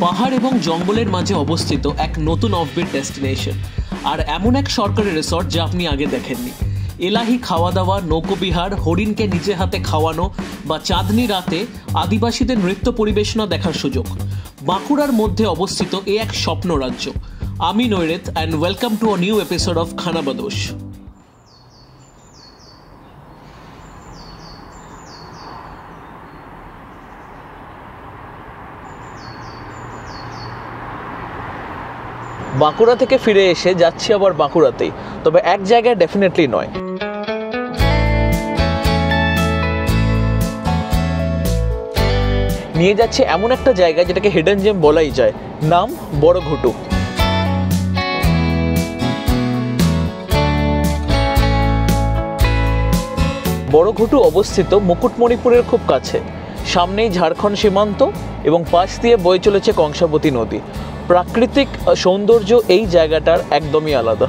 পাহাড় এবং জঙ্গলের মাঝে অবস্থিত এক নতুন অফবিট ডেস্টিনেশন, আর এমন এক সরকারি রিসর্ট যা আপনি আগে দেখেননি। এলাহি খাওয়া দাওয়া, নৌকোবিহার, হরিণকে নিজে হাতে খাওয়ানো বা চাঁদনি রাতে আদিবাসীদের নৃত্য পরিবেশনা দেখার সুযোগ। বাঁকুড়ার মধ্যে অবস্থিত এ এক স্বপ্ন রাজ্য। আমি Nairit and welcome to a new episode of Khanabadosh. Bankura থেকে ফিরে এসে যাচ্ছি আবার বাঁকুড়াতেই, তবে এক জায়গায় ডেফিনেটলি নয়। নিয়ে যাচ্ছে এমন একটা জায়গা যেটাকে হিডেন জেম বলাই যায়, নাম বড়ঘুটু। বড়ঘুটু অবস্থিত মুকুটমণিপুরের খুব কাছে। সামনেই ঝাড়খণ্ড সীমান্ত এবং পাশ দিয়ে বয়ে চলেছে কংসাবতী নদী। প্রাকৃতিক সৌন্দর্য এই জায়গাটার একদমই আলাদা।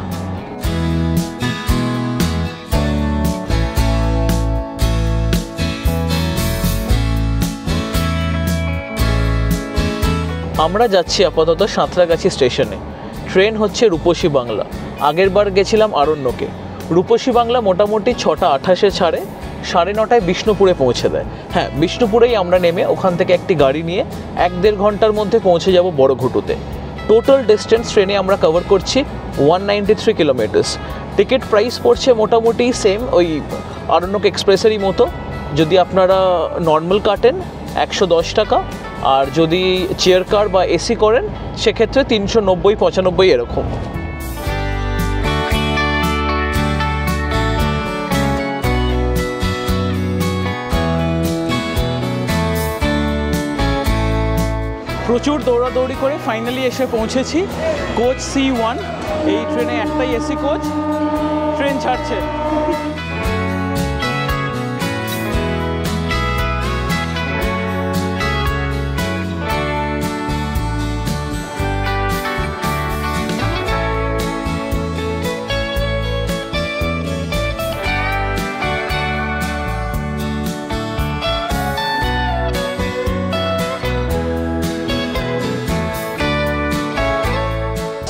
আমরা যাচ্ছি আপাতত সাঁতরাগাছি স্টেশনে। ট্রেন হচ্ছে রূপসী বাংলা। আগের বার গেছিলাম আরণ্যকে। রূপসী বাংলা মোটামুটি 6:28-এ ছাড়ে, 9:30 বিষ্ণুপুরে পৌঁছে দেয়। হ্যাঁ, বিষ্ণুপুরেই আমরা নেমে ওখান থেকে একটি গাড়ি নিয়ে 1-1.5 ঘন্টার মধ্যে পৌঁছে যাব বড়ঘুটুতে। টোটাল ডিস্টেন্স ট্রেনে আমরা কভার করছি 193 কিলোমিটার্স। টিকিট প্রাইস পড়ছে মোটামুটি সেম ওই আরণ্যক এক্সপ্রেসেরই মতো। যদি আপনারা নর্মাল কাটেন 110 টাকা, আর যদি চেয়ার কার বা এসি করেন সেক্ষেত্রে 390-95 এরকম। প্রচুর দৌড়াদৌড়ি করে ফাইনালি এসে পৌঁছেছি কোচ C1। এই ট্রেনে একটাই এসি কোচ। ট্রেন ছাড়ছে।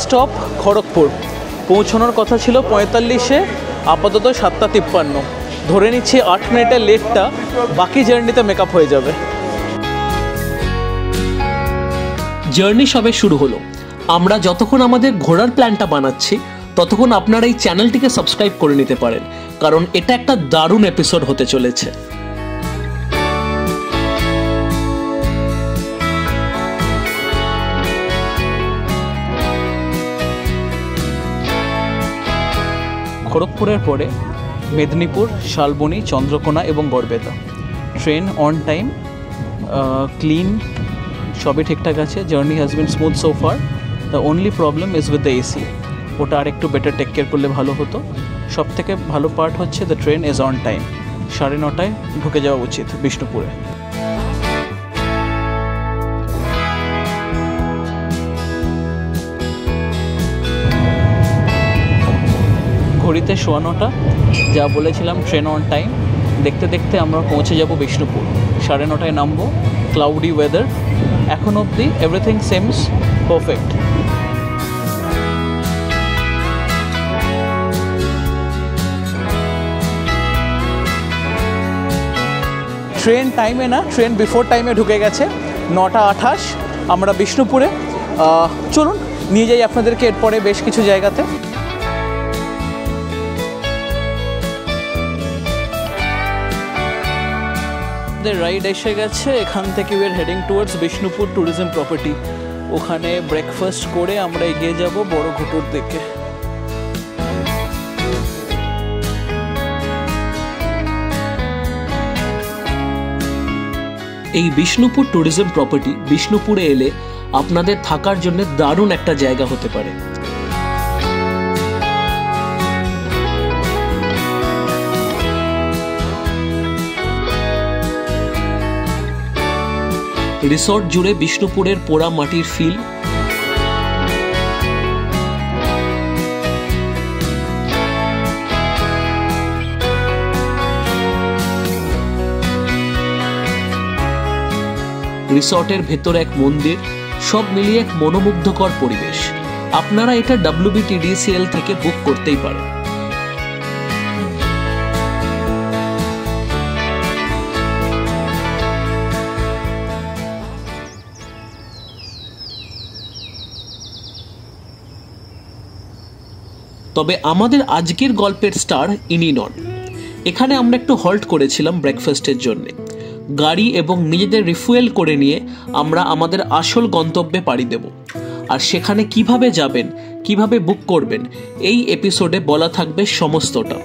স্টপ খড়গপুর। পৌঁছানোর কথা ছিল 45-এ, আপাতত 7:53। ধরে নিচ্ছি 8 মিনিটের লেটটা বাকি জার্নিতে মেকআপ হয়ে যাবে। জার্নি সবে শুরু হলো। আমরা যতক্ষণ আমাদের ঘোরার প্ল্যানটা বানাচ্ছি ততক্ষণ আপনারা এই চ্যানেলটিকে সাবস্ক্রাইব করে নিতে পারেন, কারণ এটা একটা দারুণ এপিসোড হতে চলেছে। খড়গপুরের পরে মেদিনীপুর, শালবনী, চন্দ্রকোনা এবং Garhbeta. Train on time, clean, সবই ঠিকঠাক আছে। Journey has been smooth so far. The only problem is with the AC. ওটা আর একটু বেটার টেক কেয়ার করলে ভালো হতো। সব থেকে ভালো পার্ট হচ্ছে the train is on time. 9:30 ঢুকে যাওয়া উচিত বিষ্ণুপুরে। ঘড়িতে 9:15, যা বলেছিলাম ট্রেন অন টাইম। দেখতে দেখতে আমরা পৌঁছে যাব বিষ্ণুপুর। 9:30 নামবো। Cloudy weather. এখন অবধি এভরিথিং সেমস পারফেক্ট। ট্রেন টাইমে না, ট্রেন বিফোর টাইমে ঢুকে গেছে। 9:28 আমরা বিষ্ণুপুরে। চলুন নিয়ে যাই আপনাদেরকে এরপরে বেশ কিছু জায়গাতে। রাইড এসে গেছে। এখান থেকে we are heading towards Bishnupur tourism property. ওখানে ব্রেকফাস্ট করে আমরা এগিয়ে যাব বড়ঘুটুর দিকে। এই বিষ্ণুপুর ট্যুরিজম প্রপার্টি বিষ্ণুপুরে এলে আপনাদের থাকার জন্য দারুণ একটা জায়গা হতে পারে। রিসর্ট জুড়ে বিষ্ণুপুরের পোড়া মাটির ফিল। রিসর্টের ভেতরে এক মন্দির, সব মিলিয়ে এক মনোমুগ্ধকর পরিবেশ। আপনারা এটা WBTDCL থেকে বুক করতেই পারেন। তবে আমাদের আজকের গল্পের স্টার ইনি নন। এখানে আমরা একটু হল্ট করেছিলাম ব্রেকফাস্টের জন্য। গাড়ি এবং নিজেদের রিফুয়েল করে নিয়ে আমরা আমাদের আসল গন্তব্যে পাড়ি দেব। আর সেখানে কিভাবে যাবেন, কিভাবে বুক করবেন, এই এপিসোডে বলা থাকবে সমস্তটা।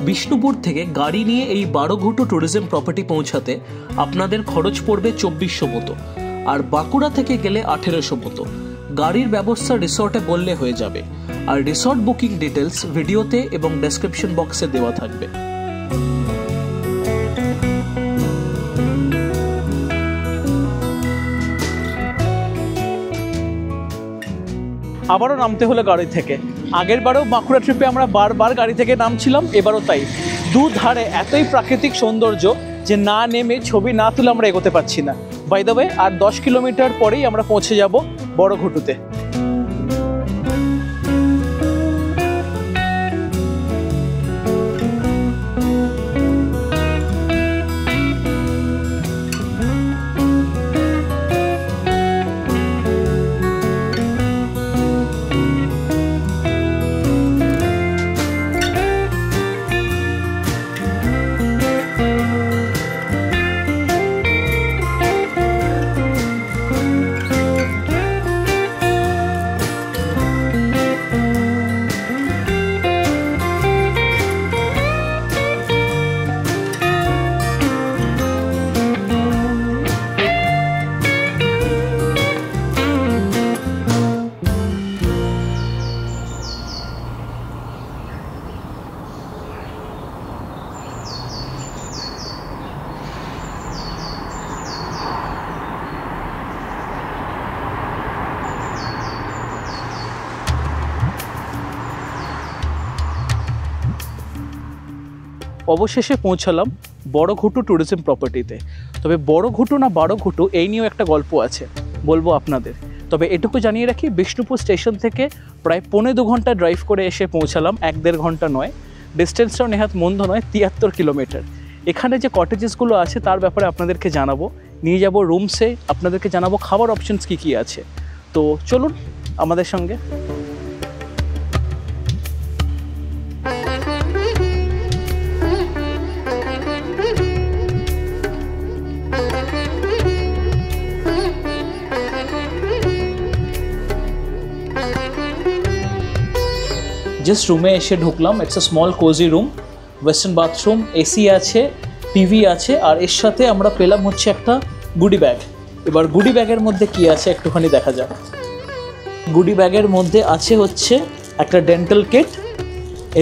বিষ্ণুপুর থেকে গাড়ি নিয়ে এই 12 ঘুঁটু ট্যুরিজম প্রপার্টি পৌঁছাতে আপনাদের খরচ পড়বে 2400 মতো, আর বাঁকুড়া থেকে গেলে 1800 মতো। গাড়ির ব্যবস্থা রিসর্টে বললে হয়ে যাবে, আর রিসর্ট বুকিং ডিটেলস ভিডিওতে এবং ডেসক্রিপশন বক্সে দেওয়া থাকবে। আবারও নামতে হলো গাড়ি থেকে। আগের বারেও বাঁকুড়া ট্রিপে আমরা বারবার গাড়ি থেকে নামছিলাম, এবারও তাই। দুধারে এতই প্রাকৃতিক সৌন্দর্য যে না নেমে ছবি না তুলে আমরা এগোতে পারছি না। বাই দ্য ওয়ে, আর 10 কিলোমিটার পরেই আমরা পৌঁছে যাব বড় ঘুঁটুতে। অবশেষে পৌঁছালাম বড় ঘুঁটু ট্যুরিজম প্রপার্টিতে। তবে বড় ঘুঁটু না 12 ঘুঁটু, এই নিয়েও একটা গল্প আছে, বলবো আপনাদের। তবে এটুকু জানিয়ে রাখি, বিষ্ণুপুর স্টেশন থেকে প্রায় 1.25 ঘন্টা ড্রাইভ করে এসে পৌঁছালাম, 1-1.5 ঘন্টা নয়। ডিস্টেন্সটাও নেহাত মন্দ নয়, 73 কিলোমিটার। এখানে যে কটেজেসগুলো আছে তার ব্যাপারে আপনাদেরকে জানাবো, নিয়ে যাব রুমসে, আপনাদেরকে জানাবো খাবার অপশনস কী কী আছে। তো চলুন আমাদের সঙ্গে। জাস্ট রুমে এসে ঢুকলাম। It's a small cosy room, western bathroom, AC আছে, টিভি আছে, আর এর সাথে আমরা পেলাম হচ্ছে একটা গুডি ব্যাগ। এবার গুডি ব্যাগের মধ্যে কি আছে একটুখানি দেখা যাক। গুডি ব্যাগের মধ্যে আছে হচ্ছে একটা ডেন্টাল কিট,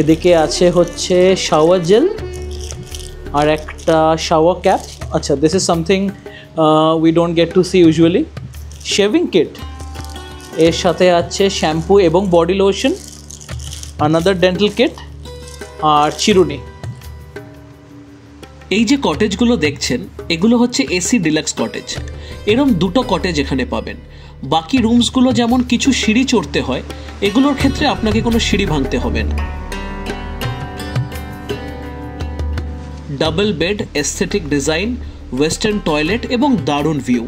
এদিকে আছে হচ্ছে শাওয়ার জেল আর একটা শাওয়ার ক্যাপ। আচ্ছা, this is something we don't get to see usually. Shaving kit, এর সাথে আছে শ্যাম্পু এবং body lotion, another dental kit আর চিরুনি। এই যে কটেজগুলো দেখছেন এগুলো হচ্ছে এসি ডিলাক্স কটেজ। এরম 2টো কটেজ এখানে পাবেন। বাকি রুমসগুলো যেমন কিছু সিঁড়ি চড়তে হয়, এগুলোর ক্ষেত্রে আপনাকে কোনো সিঁড়ি ভাঙতে হবে না। Double bed, aesthetic design, western toilet এবং দারুণ ভিউ।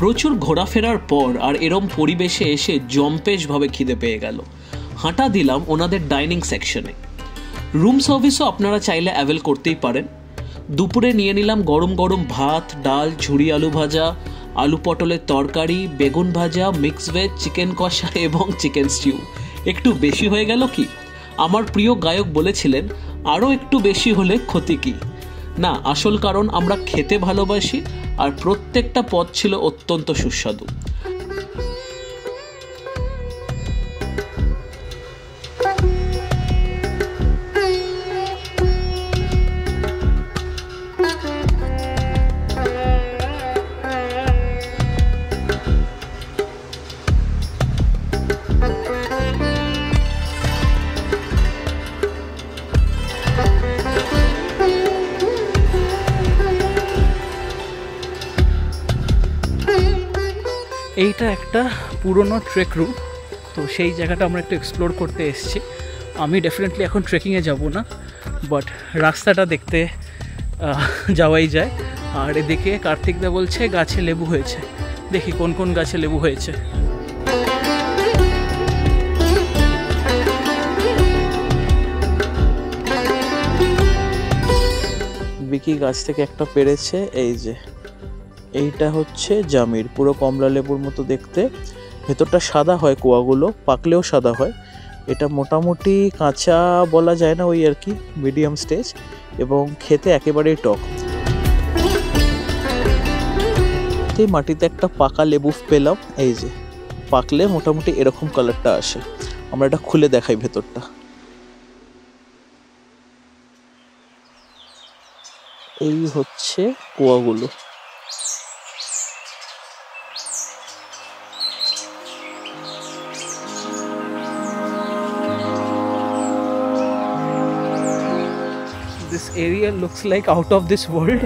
প্রচুর ঘোরাফেরার পর আর এরম পরিবেশে এসে জম্পেশভাবে খিদে পেয়ে গেল। হাঁটা দিলাম ওনাদের ডাইনিং সেকশনে। রুম সার্ভিসও আপনারা চাইলে অ্যাভেল করতেই পারেন। দুপুরে নিয়ে নিলাম গরম গরম ভাত, ডাল, ঝুরি আলু ভাজা, আলু পটলের তরকারি, বেগুন ভাজা, মিক্স ভেজ, চিকেন কষা এবং চিকেন স্টিউ। একটু বেশি হয়ে গেল কি? আমার প্রিয় গায়ক বলেছিলেন আরও একটু বেশি হলে ক্ষতি কি। না, আসল কারণ আমরা খেতে ভালোবাসি আর প্রত্যেকটা পদ ছিল অত্যন্ত সুস্বাদু। এইটা একটা পুরনো ট্রেক রুট, তো সেই জায়গাটা আমরা একটু এক্সপ্লোর করতে এসেছি। আমি ডেফিনেটলি এখন ট্রেকিংয়ে যাব না, বাট রাস্তাটা দেখতে যাওয়াই যায়। আর এদিকে কার্তিকদা বলছে গাছে লেবু হয়েছে, দেখি কোন কোন গাছে লেবু হয়েছে। বিকি গাছ থেকে একটা পেরেছে, এই যে এইটা হচ্ছে জামির, পুরো কমলা লেবুর মতো দেখতে, ভেতরটা সাদা হয়, কোয়াগুলো পাকলেও সাদা হয়। এটা মোটামুটি কাঁচা বলা যায় না, ওই আর কি মিডিয়াম স্টেজ, এবং খেতে একেবারেই টক। এই মাটিতে একটা পাকা লেবু পেলাম, এই যে পাকলে মোটামুটি এরকম কালারটা আসে। আমরা এটা খুলে দেখাই ভেতরটা। এই হচ্ছে কোয়াগুলো। This area looks like out of this world.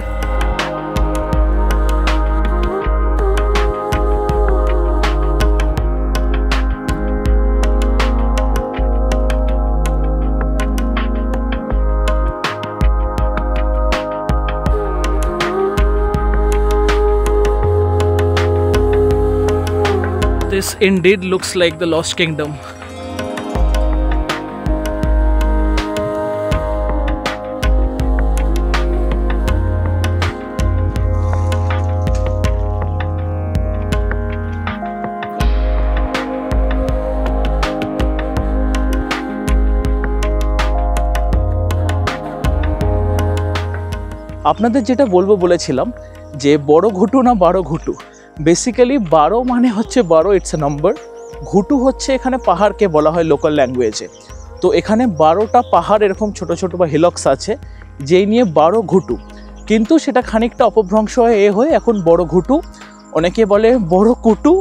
This indeed looks like the Lost Kingdom. আপনাদের যেটা বলবো বলেছিলাম যে বড় ঘুটু না বারো ঘুটু, বেসিক্যালি 12 মানে হচ্ছে 12, ইটস এ নাম্বার। ঘুটু হচ্ছে এখানে পাহাড়কে বলা হয় লোকাল ল্যাঙ্গুয়েজে। তো এখানে 12টা পাহাড় এরকম ছোট ছোট বা হিলক্স আছে, যেই নিয়ে 12 ঘুটু, কিন্তু সেটা খানিকটা অপভ্রংশ হয়ে এখন বড় ঘুটু, অনেকে বলে বড় কুটু।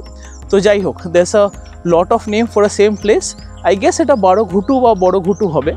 তো যাই হোক, there's a lot of name for a same place. I guess এটা 12 ঘুটু বা বড় ঘুটু হবে।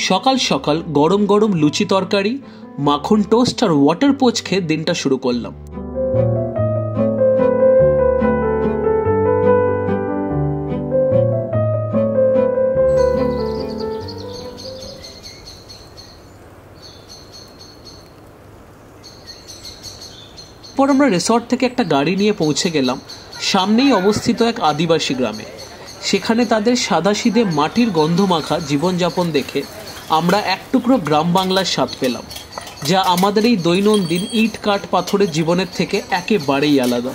সকাল সকাল গরম গরম লুচি তরকারি, মাখন টোস্ট আর ওয়াটার পোচ খেয়ে দিনটা শুরু করলাম। পর আমরা রিসর্ট থেকে একটা গাড়ি নিয়ে পৌঁছে গেলাম সামনেই অবস্থিত এক আদিবাসী গ্রামে। সেখানে তাদের সাদাসিধে মাটির গন্ধমাখা জীবনযাপন দেখে আমরা এক টুকরো গ্রাম বাংলার স্বাদ পেলাম, যা আমাদের এই দৈনন্দিন ইট কাঠ পাথরের জীবনের থেকে একেবারেই আলাদা।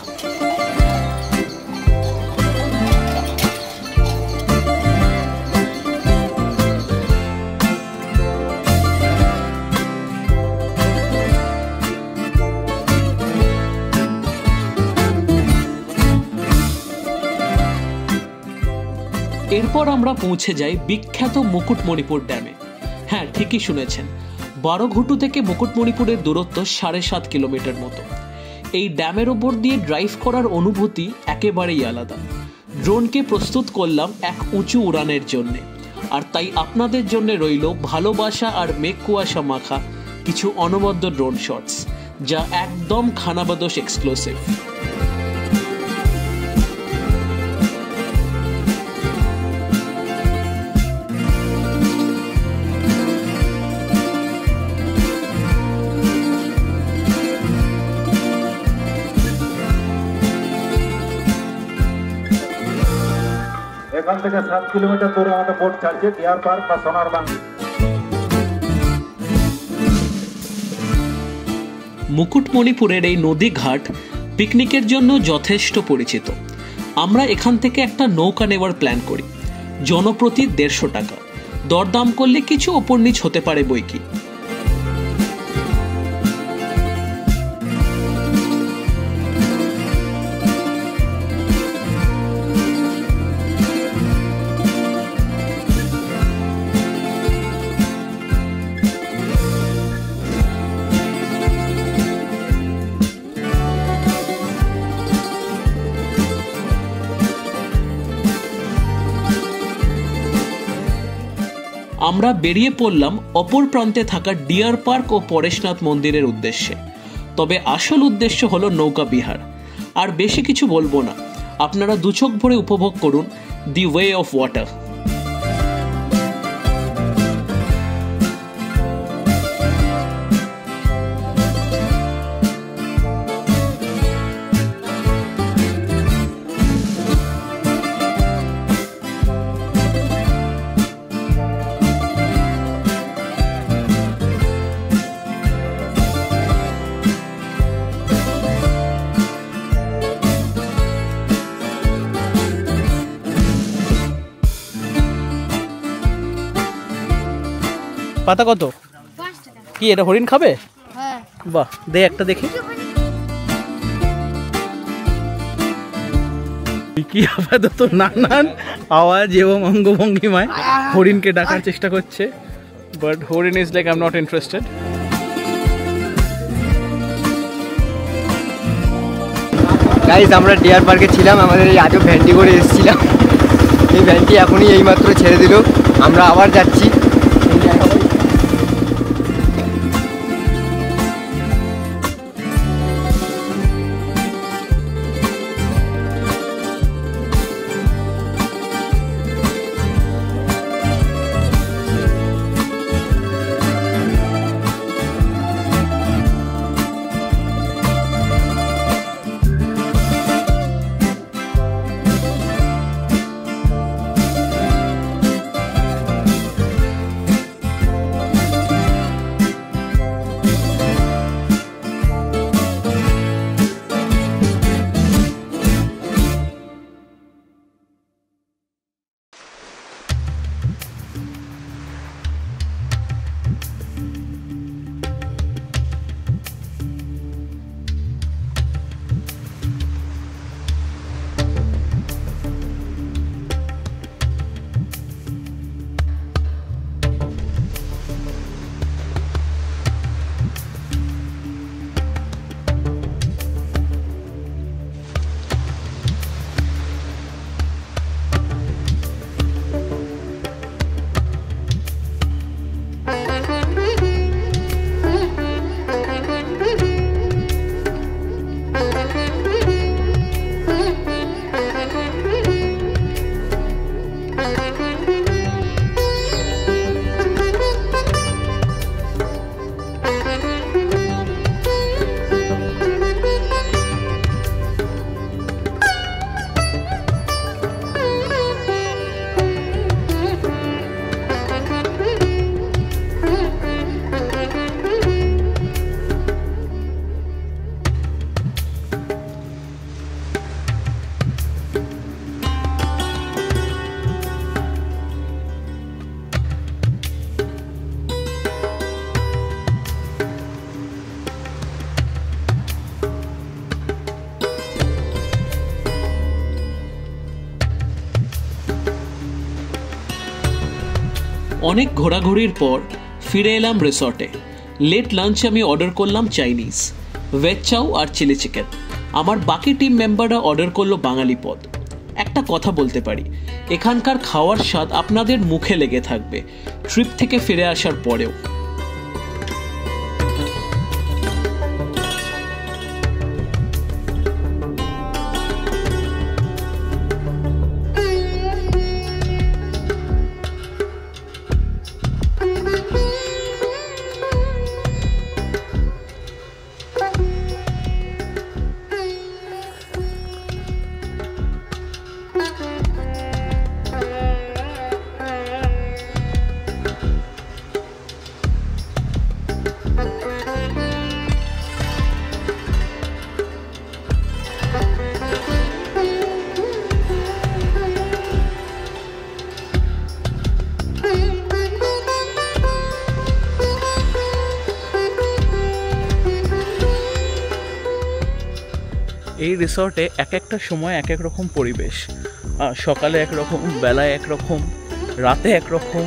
এরপর আমরা পৌঁছে যাই বিখ্যাত মুকুটমণিপুর ড্যামে। হ্যাঁ, ঠিকই শুনেছেন, বারোঘুটু থেকে মুকুটমণিপুরের দূরত্ব 7.5 কিলোমিটার মতো। এই ড্যামের ওপর দিয়ে ড্রাইভ করার অনুভূতি একেবারেই আলাদা। ড্রোনকে প্রস্তুত করলাম এক উঁচু উড়ানের জন্য, আর তাই আপনাদের জন্য রইল ভালোবাসা আর মেঘ কুয়াশা মাখা কিছু অনবদ্য ড্রোন শটস, যা একদম খানাবাদোশ এক্সক্লুসিভ। এখান থেকে 7 কিলোমিটার দূরে আমাদের বোট চালছে, ডিয়ার পার্ক বা সোনার বাংলা। মুকুটমণিপুরের এই নদী ঘাট পিকনিকের জন্য যথেষ্ট পরিচিত। আমরা এখান থেকে একটা নৌকা নেওয়ার প্ল্যান করি। জনপ্রতি 150 টাকা, দরদাম করলে কিছু ওপর নিচ হতে পারে বইকি। আমরা বেরিয়ে পড়লাম অপর প্রান্তে থাকা ডিয়ার পার্ক ও পরেশনাথ মন্দিরের উদ্দেশ্যে। তবে আসল উদ্দেশ্য হলো নৌকা বিহার। আর বেশি কিছু বলবো না, আপনারা দুচোখ ভরে উপভোগ করুন দি ওয়ে অফ ওয়াটার। পাতা কত? 5 টাকা। কি এটা হরিণ খাবে? হ্যাঁ। বাহ, দে একটা দেখি। কি আপাতত নানান আওয়াজ এবং অঙ্গভঙ্গিমায় হরিণকে ডাকার চেষ্টা করছে, বাট হরিণ is like I am not interested. Guys, আমরা ডিয়ার পার্কে ছিলাম, আমাদের এই আজও ভ্যানটি করে এসেছিলাম। এই ভ্যানটি এখনই এইমাত্র ছেড়ে দিল, আমরা আবার যাচ্ছি। অনেক ঘোরাঘুরির পর ফিরে এলাম রিসর্টে। লেট লাঞ্চে আমি অর্ডার করলাম চাইনিজ, ভেজ চাউ আর চিলি চিকেন। আমার বাকি টিম মেম্বাররা অর্ডার করলো বাঙালি পদ। একটা কথা বলতে পারি, এখানকার খাওয়ার স্বাদ আপনাদের মুখে লেগে থাকবে ট্রিপ থেকে ফিরে আসার পরেও। এই রিসর্টে এক একটা সময় এক এক রকম পরিবেশ। সকালে একরকম, বেলায় একরকম, রাতে একরকম।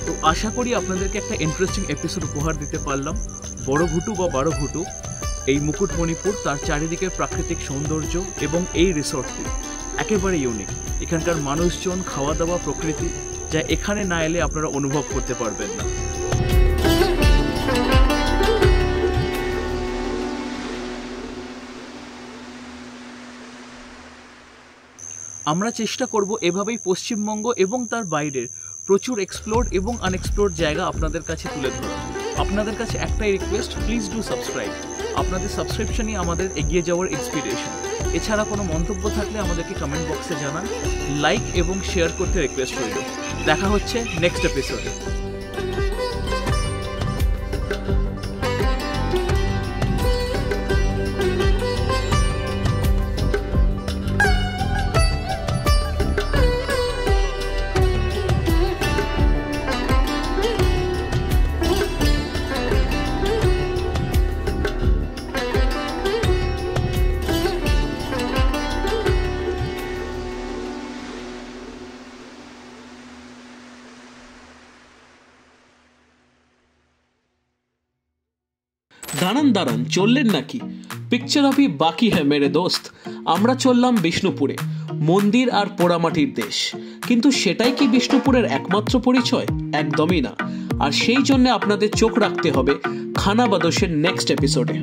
তো আশা করি আপনাদেরকে একটা ইন্টারেস্টিং এপিসোড উপহার দিতে পারলাম। বড় ঘুটু বা বারো ঘুটু, এই মুকুটমণিপুর, তার চারিদিকের প্রাকৃতিক সৌন্দর্য এবং এই রিসর্টটি একেবারে ইউনিক। এখানকার মানুষজন, খাওয়া দাওয়া, প্রকৃতি, যা এখানে না এলে আপনারা অনুভব করতে পারবেন না। আমরা চেষ্টা করব এভাবেই পশ্চিমবঙ্গ এবং তার বাইরের প্রচুর এক্সপ্লোরড এবং আনএক্সপ্লোরড জায়গা আপনাদের কাছে তুলে ধরা। আপনাদের কাছে একটাই রিকোয়েস্ট, প্লিজ ডু সাবস্ক্রাইব। আপনাদের সাবস্ক্রিপশনই আমাদের এগিয়ে যাওয়ার ইন্সপিরেশন। এছাড়া কোনো মন্তব্য থাকলে আমাদেরকে কমেন্ট বক্সে জানান। লাইক এবং শেয়ার করতে রিকোয়েস্ট রইল। দেখা হচ্ছে নেক্সট এপিসোডে। দাঁড়ান, চললেন নাকি? পিকচার আভি বাকি হ্যাঁ মেরে দোস্ত। আমরা চললাম বিষ্ণুপুরে, মন্দির আর পোড়ামাটির দেশ। কিন্তু সেটাই কি বিষ্ণুপুরের একমাত্র পরিচয়? একদমই না। আর সেই জন্য আপনাদের চোখ রাখতে হবে খানাবাদোশের নেক্সট এপিসোডে।